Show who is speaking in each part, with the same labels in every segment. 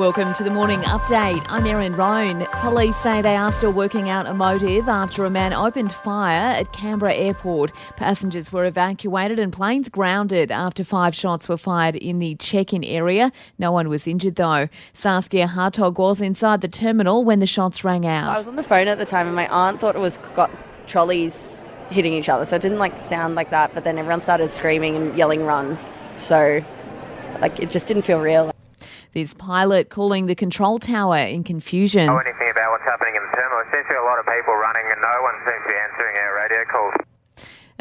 Speaker 1: Welcome to the Morning Update. I'm Erin Roan. Police say they are still working out a motive after a man opened fire at Canberra Airport. Passengers were evacuated and planes grounded after 5 shots were fired in the check-in area. No one was injured though. Saskia Hartog was inside the terminal when the shots rang out.
Speaker 2: I was on the phone at the time and my aunt thought it was got trolleys hitting each other, so it didn't sound like that, but then everyone started screaming and yelling run, so it just didn't feel real.
Speaker 1: This pilot calling the control tower in confusion.
Speaker 3: Know anything about what's happening in the terminal? There seems to be a lot of people running and no one seems to be answering our radio calls.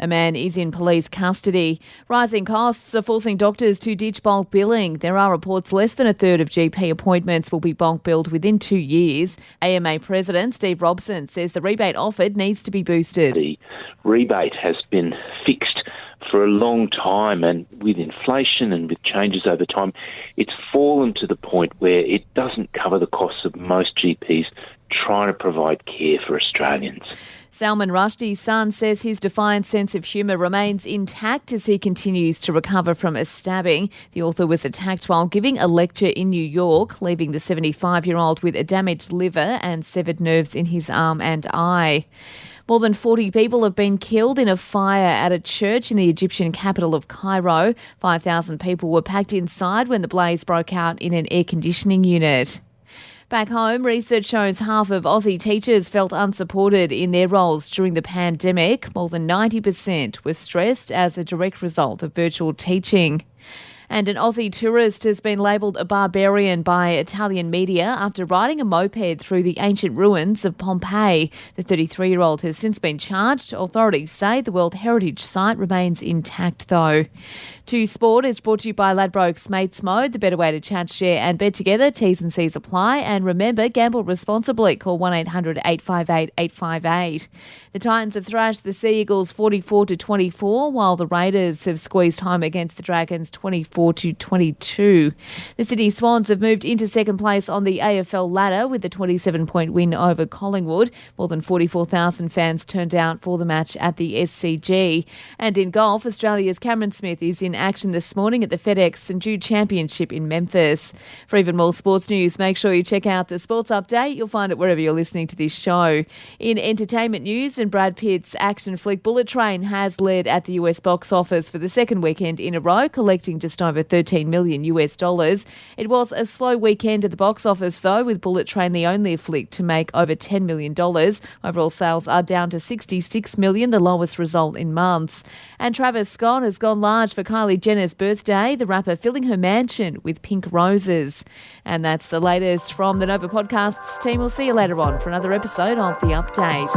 Speaker 1: A man is in police custody. Rising costs are forcing doctors to ditch bulk billing. There are reports less than a third of GP appointments will be bulk billed within 2 years. AMA President Steve Robson says the rebate offered needs to be boosted.
Speaker 4: The rebate has been fixed for a long time, and with inflation and with changes over time, it's fallen to the point where it doesn't cover the costs of most GPs trying to provide care for Australians.
Speaker 1: Salman Rushdie's son says his defiant sense of humour remains intact as he continues to recover from a stabbing. The author was attacked while giving a lecture in New York, leaving the 75-year-old with a damaged liver and severed nerves in his arm and eye. More than 40 people have been killed in a fire at a church in the Egyptian capital of Cairo. 5,000 people were packed inside when the blaze broke out in an air conditioning unit. Back home, research shows half of Aussie teachers felt unsupported in their roles during the pandemic. More than 90% were stressed as a direct result of virtual teaching. And an Aussie tourist has been labelled a barbarian by Italian media after riding a moped through the ancient ruins of Pompeii. The 33-year-old has since been charged. Authorities say the World Heritage Site remains intact though. To Sport is brought to you by Ladbrokes Mates Mode, the better way to chat, share and bet together. T's and C's apply. And remember, gamble responsibly. Call 1-800-858-858. The Titans have thrashed the Sea Eagles 44-24, while the Raiders have squeezed home against the Dragons 24-22. The Sydney Swans have moved into second place on the AFL ladder with the 27-point win over Collingwood. More than 44,000 fans turned out for the match at the SCG. And in golf, Australia's Cameron Smith is in action this morning at the FedEx St Jude Championship in Memphis. For even more sports news, make sure you check out the Sports Update. You'll find it wherever you're listening to this show. In entertainment news, and Brad Pitt's action flick Bullet Train has led at the US box office for the second weekend in a row, collecting just over $13 million. It was a slow weekend at the box office though, with Bullet Train the only flick to make over $10 million. Overall sales are down to $66 million, the lowest result in months. And Travis Scott has gone large for Kylie Jenner's birthday, the rapper filling her mansion with pink roses. And that's the latest from the Nova Podcasts team. We'll see you later on for another episode of The Update.